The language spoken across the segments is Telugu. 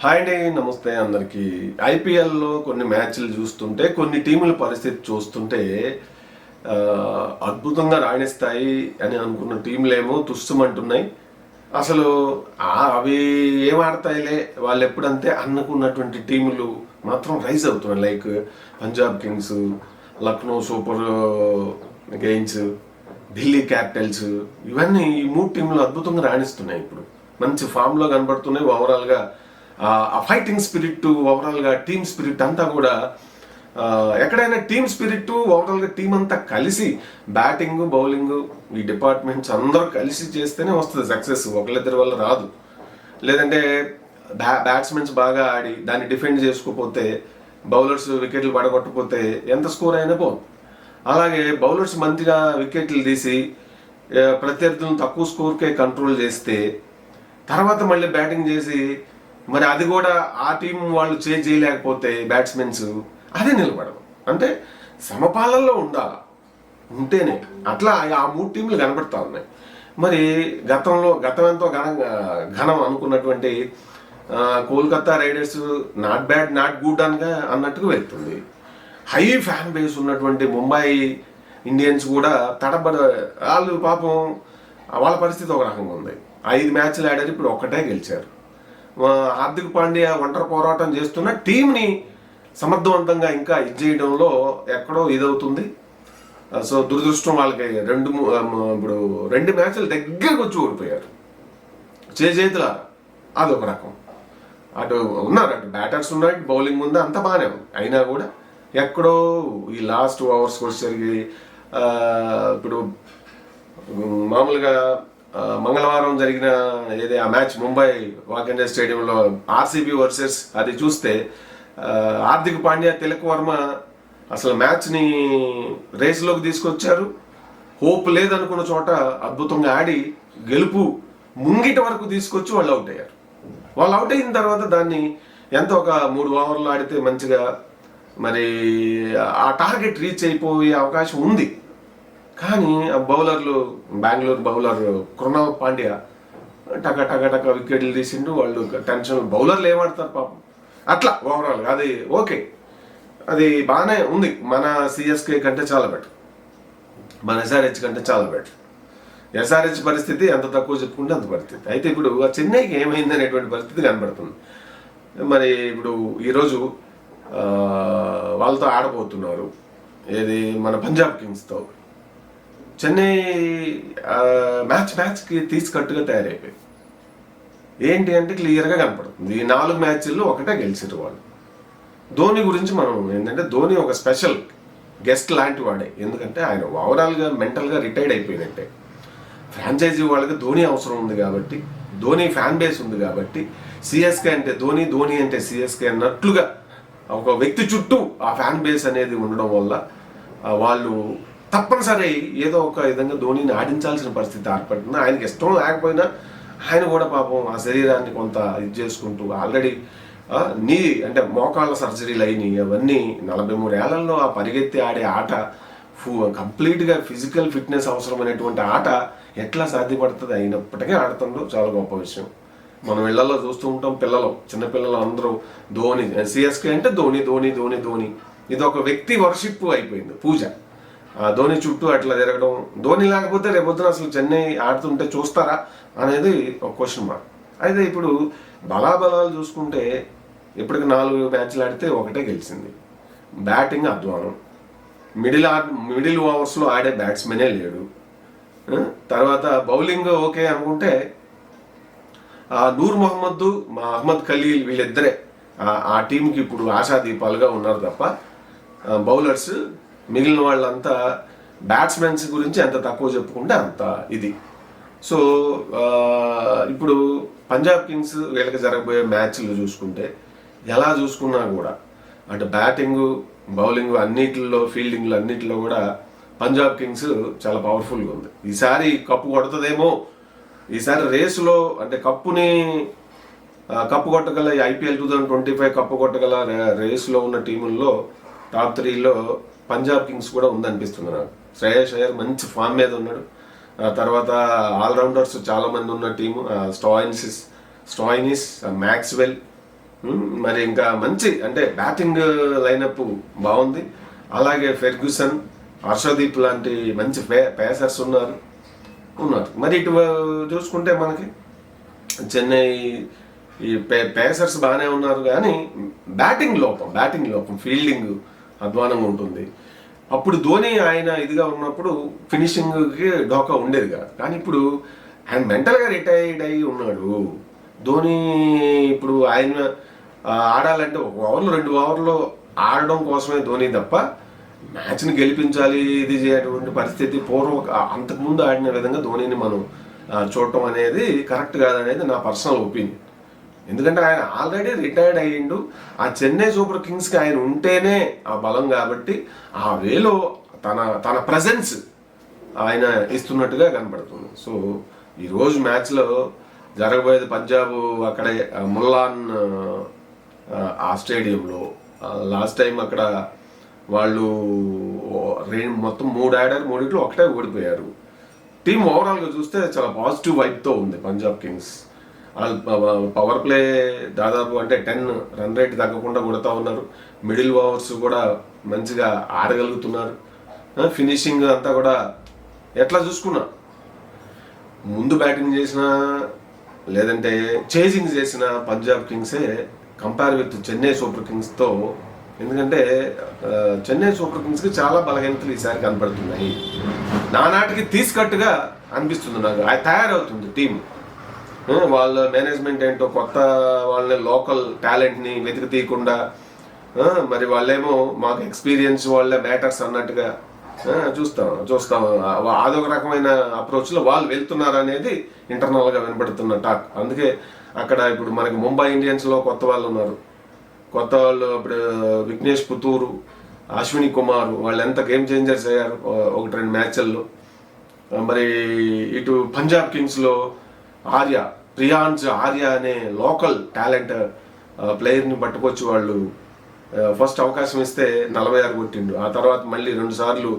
హాయ్ అండి, నమస్తే అందరికీ. ఐపీఎల్లో కొన్ని మ్యాచ్లు చూస్తుంటే, కొన్ని టీముల పరిస్థితి చూస్తుంటే అద్భుతంగా రాణిస్తాయి అని అనుకున్న టీంలేమో తుస్సుమంటున్నాయి. అసలు అవి ఏం ఆడతాయిలే వాళ్ళు ఎప్పుడంతే అనుకున్నటువంటి టీములు మాత్రం రైజ్ అవుతున్నాయి. Like Punjab Kings, Lucknow super gains, Delhi Capitals, ఇవన్నీ ఈ మూడు టీంలు అద్భుతంగా రాణిస్తున్నాయి. ఇప్పుడు మంచి ఫామ్లో కనబడుతున్నాయి. ఓవరాల్గా ఆ ఫైటింగ్ స్పిరిట్, ఓవరాల్గా టీమ్ స్పిరిట్ అంతా కూడా ఎక్కడైనా టీమ్ స్పిరిట్, ఓవరాల్గా టీం అంతా కలిసి బ్యాటింగ్, బౌలింగ్, ఈ డిపార్ట్మెంట్స్ అందరూ కలిసి చేస్తేనే వస్తుంది సక్సెస్. ఒకళ్ళిద్దరి వల్ల రాదు. లేదంటే బ్యాట్స్మెన్స్ బాగా ఆడి దాన్ని డిఫెండ్ చేసుకోకపోతే, బౌలర్స్ వికెట్లు పడగొట్టకపోతే ఎంత స్కోర్ అయినా పోదు. అలాగే బౌలర్స్ మంచిగా వికెట్లు తీసి ప్రత్యర్థులను తక్కువ స్కోర్కే కంట్రోల్ చేస్తే తర్వాత మళ్ళీ బ్యాటింగ్ చేసి మరి అది కూడా ఆ టీం వాళ్ళు చేయలేకపోతే బ్యాట్స్మెన్స్ అదే నిలబడదు. అంటే సమపాలనలో ఉండాలి, ఉంటేనే అట్లా ఆ మూడు టీంలు కనబడతా ఉన్నాయి. మరి గతం ఎంతో ఘనం అనుకున్నటువంటి Kolkata riders not bad not good అన్నట్టుగా వెళ్తుంది. హై ఫ్యాన్ బేస్ ఉన్నటువంటి ముంబై ఇండియన్స్ కూడా వాళ్ళు పాపం వాళ్ళ పరిస్థితి ఒక రకంగా ఉంది. 5 మ్యాచ్లు ఆడారు, ఇప్పుడు ఒక్కటే గెలిచారు. హార్దిక్ పాండ్యా ఒంటరి పోరాటం చేస్తున్న టీంని సమర్థవంతంగా ఇంకా చేయడంలో ఎక్కడో ఇదవుతుంది. సో దురదృష్టం వాళ్ళకి ఇప్పుడు 2 మ్యాచ్లు దగ్గరకు వచ్చి ఓడిపోయారు చేతులారా. అదొక రకం. అటు ఉన్నారు, అటు బ్యాటర్స్ ఉన్నాయి, బౌలింగ్ ఉంది, అంత బాగానే ఉంది. అయినా కూడా ఎక్కడో ఈ లాస్ట్ ఓవర్స్కి వచ్చేసరికి ఇప్పుడు మామూలుగా మంగళవారం జరిగిన ఆ మ్యాచ్ ముంబై వాంఖేడే స్టేడియంలో ఆర్సీబీ వర్సెస్ అది చూస్తే హార్దిక్ పాండ్యా, తిలక్ వర్మ అసలు మ్యాచ్ని రేస్లోకి తీసుకొచ్చారు. హోప్ లేదనుకున్న చోట అద్భుతంగా ఆడి గెలుపు ముంగిటి వరకు తీసుకొచ్చి వాళ్ళు అవుట్ అయ్యారు. వాళ్ళు అవుట్ అయిన తర్వాత దాన్ని ఎంతో ఒక 3 ఓవర్లు ఆడితే మంచిగా మరి ఆ టార్గెట్ రీచ్ అయిపోయే అవకాశం ఉంది. కానీ ఆ బౌలర్లు, బెంగళూరు బౌలర్ కృణాల్ పాండ్యా టక వికెట్లు తీసిండు. వాళ్ళు టెన్షన్, బౌలర్లు ఏమాడతారు పాపం. అట్లా ఓవరాల్గా అది ఓకే, అది బాగానే ఉంది. మన సిఎస్కే కంటే చాలా బెటర్, మన ఎస్ఆర్హెచ్ కంటే చాలా బెటర్. ఎస్ఆర్హెచ్ పరిస్థితి ఎంత తక్కువ చెప్పుకుంటే అంత పరిస్థితి. అయితే ఇప్పుడు ఆ చెన్నైకి ఏమైంది అనేటువంటి పరిస్థితి కనబడుతుంది. మరి ఇప్పుడు ఈరోజు వాళ్ళతో ఆడబోతున్నారు, ఏది మన పంజాబ్ కింగ్స్తో. చెన్నై మ్యాచ్కి తీసుకట్టుగా తయారైపోయి ఏంటి అంటే క్లియర్గా కనపడుతుంది. ఈ 4 మ్యాచ్ల్లో ఒకటే గెలిచారు వాళ్ళు. ధోని గురించి మనం ఏంటంటే, ధోని ఒక స్పెషల్ గెస్ట్ లాంటి వాడే. ఎందుకంటే ఆయన ఓవరాల్గా మెంటల్గా రిటైర్డ్ అయిపోయినట్టే. ఫ్రాంచైజీ వాళ్ళకి ధోని అవసరం ఉంది కాబట్టి, ధోని ఫ్యాన్ బేస్ ఉంది కాబట్టి, సిఎస్కే అంటే ధోని, ధోని అంటే సిఎస్కే అన్నట్లుగా ఒక వ్యక్తి చుట్టూ ఆ ఫ్యాన్ బేస్ అనేది ఉండడం వల్ల వాళ్ళు తప్పనిసరి ఏదో ఒక విధంగా ధోనిని ఆడించాల్సిన పరిస్థితి ఏర్పడుతుంది. ఆయనకి ఇష్టం లేకపోయినా ఆయన కూడా పాపం ఆ శరీరాన్ని కొంత ఇది చేసుకుంటూ ఆల్రెడీ అంటే మోకాళ్ళ సర్జరీలు అయినాయి. అవన్నీ 43 ఏళ్లలో ఆ పరిగెత్తి ఆడే ఆట, కంప్లీట్గా ఫిజికల్ ఫిట్నెస్ అవసరమైనటువంటి ఆట ఎట్లా సాధ్యపడుతుంది? అయినప్పటికీ ఆడుతుండో చాలా గొప్ప విషయం. మనం ఇళ్లలో చూస్తూ ఉంటాం, చిన్నపిల్లలు అందరూ ధోని, సిఎస్కే అంటే ధోని ధోని ధోని ధోని. ఇది ఒక వ్యక్తి వర్షిప్ అయిపోయింది, పూజ. ధోని చుట్టూ అట్లా జరగడం. ధోని లేకపోతే రేపొద్దున అసలు చెన్నై ఆడుతుంటే చూస్తారా అనేది ఒక క్వశ్చన్ మార్క్. అయితే ఇప్పుడు బలాబలాలు చూసుకుంటే ఇప్పటికి 4 మ్యాచ్లు ఆడితే ఒకటే గెలిచింది. బ్యాటింగ్ అధ్వానం, మిడిల్ ఓవర్స్లో ఆడే బ్యాట్స్మెనే లేడు. తర్వాత బౌలింగ్ ఓకే అనుకుంటే నూర్ మొహమ్మద్, అహ్మద్ ఖలీల్ వీళ్ళిద్దరే ఆ టీంకి ఇప్పుడు ఆశాదీపాలుగా ఉన్నారు తప్ప బౌలర్స్ మిగిలిన వాళ్ళంతా బ్యాట్స్మెన్స్ గురించి ఎంత తక్కువ చెప్పుకుంటే అంత ఇది. సో ఇప్పుడు పంజాబ్ కింగ్స్ వీళ్ళకి జరగబోయే మ్యాచ్లు చూసుకుంటే ఎలా చూసుకున్నా కూడా అటు బ్యాటింగ్, బౌలింగ్ అన్నిటిలో, ఫీల్డింగ్లో అన్నిటిలో కూడా పంజాబ్ కింగ్స్ చాలా పవర్ఫుల్గా ఉంది. ఈసారి కప్పు కొడుతుందేమో. ఈసారి రేసులో అంటే కప్పు కొట్టగల ఐపీఎల్ 2025 కప్పు కొట్టగల రేసులో ఉన్న టీముల్లో టాప్ 3లో పంజాబ్ కింగ్స్ కూడా ఉందనిపిస్తుంది నాకు. శ్రేయస్ అయ్యర్ మంచి ఫామ్ మీద ఉన్నాడు. తర్వాత ఆల్రౌండర్స్ చాలా మంది ఉన్న టీము, స్టాయినిస్, మ్యాక్స్వెల్, మరి ఇంకా మంచి అంటే బ్యాటింగ్ లైనప్ బాగుంది. అలాగే ఫెర్గ్యూసన్, హర్షదీప్ లాంటి మంచి పేసర్స్ ఉన్నారు. మరి ఇటు చూసుకుంటే మనకి చెన్నై ఈ పేసర్స్ బాగానే ఉన్నారు, కానీ బ్యాటింగ్ లోపం, ఫీల్డింగ్ అధ్వానంగా ఉంటుంది. అప్పుడు ధోని ఆయన ఇదిగా ఉన్నప్పుడు ఫినిషింగ్కి ఢోకా ఉండేది కాదు. కానీ ఇప్పుడు ఆయన మెంటల్గా రిటైర్డ్ అయి ఉన్నాడు. ధోని ఇప్పుడు ఆయన ఆడాలంటే 1 ఓవర్లో 2 ఓవర్లో ఆడడం కోసమే ధోని తప్ప మ్యాచ్ని గెలిపించాలి ఇది చేయటువంటి పరిస్థితి అంతకుముందు ఆడిన విధంగా ధోనిని మనం చూడటం అనేది కరెక్ట్ కాదనేది నా పర్సనల్ ఒపీనియన్. ఎందుకంటే ఆయన ఆల్రెడీ రిటైర్డ్ అయ్యిండు. ఆ చెన్నై సూపర్ కింగ్స్కి ఆయన ఉంటేనే ఆ బలం, కాబట్టి ఆ వేలో తన ప్రజెన్స్ ఆయన ఇస్తున్నట్టుగా కనపడుతుంది. సో ఈరోజు మ్యాచ్లో జరగబోయేది పంజాబ్ అక్కడే ముల్లాన్ ఆ స్టేడియంలో. లాస్ట్ టైం అక్కడ వాళ్ళు మొత్తం 3 ఆడారు, 3 ఒకటే ఓడిపోయారు. టీం ఓవరాల్గా చూస్తే చాలా పాజిటివ్ వైబ్తో ఉంది పంజాబ్ కింగ్స్. పవర్ ప్లే దాదాపు అంటే 10 రన్ రేట్ తగ్గకుండా కొడుతూ ఉన్నారు. మిడిల్ ఓవర్స్ కూడా మంచిగా ఆడగలుగుతున్నారు. ఫినిషింగ్ అంతా కూడా ఎట్లా చూసుకున్నా ముందు బ్యాటింగ్ చేసిన లేదంటే చేజింగ్ చేసిన పంజాబ్ కింగ్సే కంపేర్ విత్ చెన్నై సూపర్ కింగ్స్తో. ఎందుకంటే చెన్నై సూపర్ కింగ్స్కి చాలా బలహీనతలు ఈసారి కనపడుతున్నాయి. నానాటికి తీసుకట్టుగా అనిపిస్తుంది నాకు. అది తయారవుతుంది టీం. వాళ్ళ మేనేజ్మెంట్ ఏంటో కొత్త వాళ్ళని లోకల్ టాలెంట్ని వెతికి తీయకుండా మరి వాళ్ళేమో మాకు ఎక్స్పీరియన్స్ వాళ్ళే బ్యాటర్స్ అన్నట్టుగా చూస్తాం. అదొక రకమైన అప్రోచ్లో వాళ్ళు వెళ్తున్నారు అనేది ఇంటర్నల్గా వినపడుతున్న టాక్. అందుకే అక్కడ ఇప్పుడు మనకి ముంబై ఇండియన్స్లో కొత్త వాళ్ళు ఉన్నారు. కొత్త వాళ్ళు ఇప్పుడు విఘ్నేష్ పుత్తూరు, అశ్విని కుమార్, వాళ్ళు ఎంత గేమ్ చేంజర్స్ అయ్యారు 1-2 మ్యాచ్ల్లో. మరి ఇటు పంజాబ్ కింగ్స్లో ప్రియాంజ్ ఆర్య అనే లోకల్ టాలెంట్ ప్లేయర్ని పట్టుకొచ్చి వాళ్ళు ఫస్ట్ అవకాశం ఇస్తే 46 కొట్టిండు. ఆ తర్వాత మళ్ళీ 2 సార్లు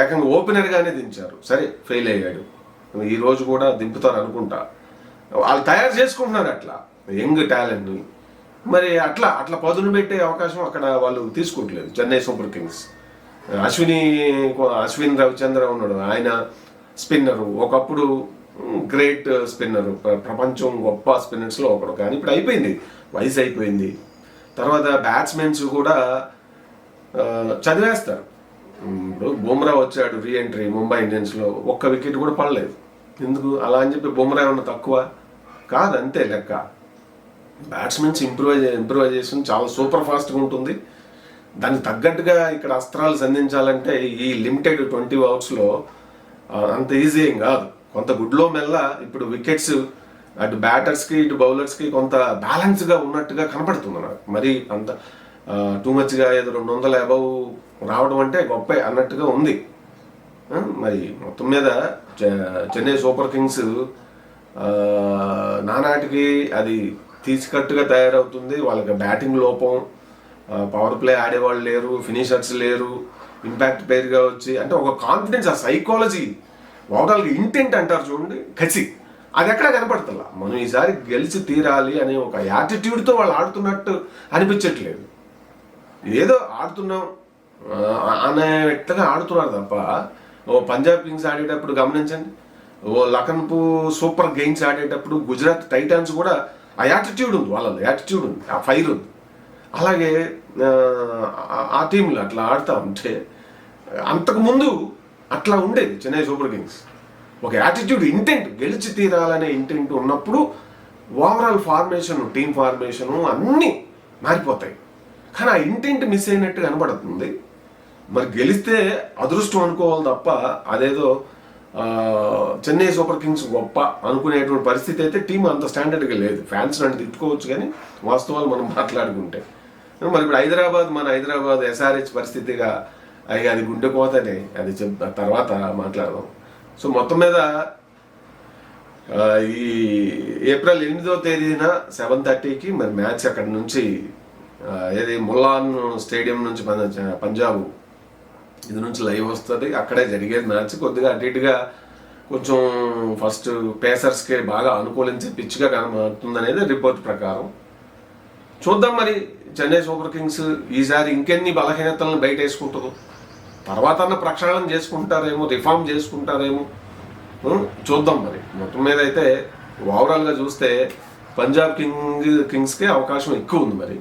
ఏకంగా ఓపెనర్గానే దించారు. సరే ఫెయిల్ అయ్యాడు. ఈరోజు కూడా దింపుతారు అనుకుంటా. వాళ్ళు తయారు చేసుకుంటున్నారు అట్లా యంగ్ టాలెంట్ని. మరి అట్లా పదును పెట్టే అవకాశం అక్కడ వాళ్ళు తీసుకోవట్లేదు చెన్నై సూపర్ కింగ్స్. అశ్విన్ రవిచంద్ర ఉన్నాడు, ఆయన స్పిన్నరు, ఒకప్పుడు గ్రేట్ స్పిన్నరు, ప్రపంచం గొప్ప స్పిన్నర్స్లో ఒకడు. కానీ ఇప్పుడు అయిపోయింది, వయసు అయిపోయింది. తర్వాత బ్యాట్స్మెన్స్ కూడా చదివేస్తారు. ఇప్పుడు బుమ్రా వచ్చాడు రీఎంట్రీ ముంబై ఇండియన్స్లో, 1 వికెట్ కూడా పడలేదు. ఎందుకు అలా అని చెప్పి బుమ్రా ఏమన్నా తక్కువ కాదు, అంతే లెక్క. బ్యాట్స్మెన్స్ ఇంప్రూవైజేషన్ చాలా సూపర్ ఫాస్ట్గా ఉంటుంది. దానికి తగ్గట్టుగా ఇక్కడ అస్త్రాలు సంధించాలంటే ఈ లిమిటెడ్ 20 ఓవర్స్లో అంత ఈజీ ఏం కాదు. కొంత గుడ్లో మెల్ల ఇప్పుడు వికెట్స్ అటు బ్యాటర్స్కి ఇటు బౌలర్స్కి కొంత బ్యాలెన్స్గా ఉన్నట్టుగా కనపడుతుంది నాకు. మరి అంత టూ మచ్గా ఏదో 200 అబవ్ రావడం అంటే గొప్ప అన్నట్టుగా ఉంది. మరి మొత్తం మీద చెన్నై సూపర్ కింగ్స్ నానాటికి అది తీసుకట్టుగా తయారవుతుంది. వాళ్ళకి బ్యాటింగ్ లోపం, పవర్ ప్లే ఆడేవాళ్ళు లేరు, ఫినిషర్స్ లేరు, ఇంపాక్ట్ ప్లేయర్గా వచ్చి అంటే ఒక కాన్ఫిడెన్స్, ఆ సైకాలజీ, ఓవరాల్గా ఇంటెంట్ అంటారు చూడండి, కసి, అది ఎక్కడ కనపడుతుందా. మనం ఈసారి గెలిచి తీరాలి అనే ఒక యాటిట్యూడ్తో వాళ్ళు ఆడుతున్నట్టు అనిపించట్లేదు. ఏదో ఆడుతున్నాం అనేట్టుగా ఆడుతున్నారు తప్ప. పంజాబ్ కింగ్స్ ఆడేటప్పుడు గమనించండి, లఖన్పూర్ సూపర్ గెయిన్స్ ఆడేటప్పుడు గుజరాత్ టైటాన్స్ కూడా ఆ యాటిట్యూడ్ ఉంది, వాళ్ళ యాటిట్యూడ్ ఉంది, ఆ ఫైర్ ఉంది. అలాగే ఆ టీంలు అట్లా ఆడుతూ ఉంటే అంతకుముందు అట్లా ఉండేది చెన్నై సూపర్ కింగ్స్. ఒక యాటిట్యూడ్, ఇంటెంట్, గెలిచి తీరాలనే ఇంటెంట్ ఉన్నప్పుడు ఓవరాల్ ఫార్మేషను, టీమ్ ఫార్మేషను అన్నీ మారిపోతాయి. కానీ ఆ ఇంటెంట్ మిస్ అయినట్టు కనబడుతుంది. మరి గెలిస్తే అదృష్టం అనుకోవాలి తప్ప అదేదో చెన్నై సూపర్ కింగ్స్ గొప్ప అనుకునేటువంటి పరిస్థితి అయితే టీం అంత స్టాండర్డ్గా లేదు. ఫ్యాన్స్ నన్ను తిట్టుకోవచ్చు, కానీ వాస్తవాలు మనం మాట్లాడుకుంటే మరి ఇప్పుడు మన హైదరాబాద్ ఎస్ఆర్హెచ్ పరిస్థితిగా అది గుండెపోతనే, అది తర్వాత మాట్లాడదాం. సో మొత్తం మీద ఈ ఏప్రిల్ 8వ తేదీన 7:30కి మరి మ్యాచ్ అక్కడి నుంచి ఏది ముల్లాన్ స్టేడియం నుంచి పంజాబ్ ఇది నుంచి లైవ్ వస్తుంది. అక్కడే జరిగేది మ్యాచ్. కొద్దిగా అటు ఇటుగా కొంచెం ఫస్ట్ పేసర్స్కి బాగా అనుకూలించే పిచ్గా కనబడుతుంది అనేది రిపోర్ట్ ప్రకారం. చూద్దాం మరి చెన్నై సూపర్ కింగ్స్ ఈసారి ఇంకెన్ని బలహీనతలను బయట వేసుకుంటుందో, తర్వాత అన్న ప్రక్షాళన చేసుకుంటారేమో, రిఫార్మ్ చేసుకుంటారేమో, చూద్దాం మరి. మొత్తం మీద అయితే ఓవరాల్గా చూస్తే పంజాబ్ కింగ్స్కే అవకాశం ఎక్కువ ఉంది మరి.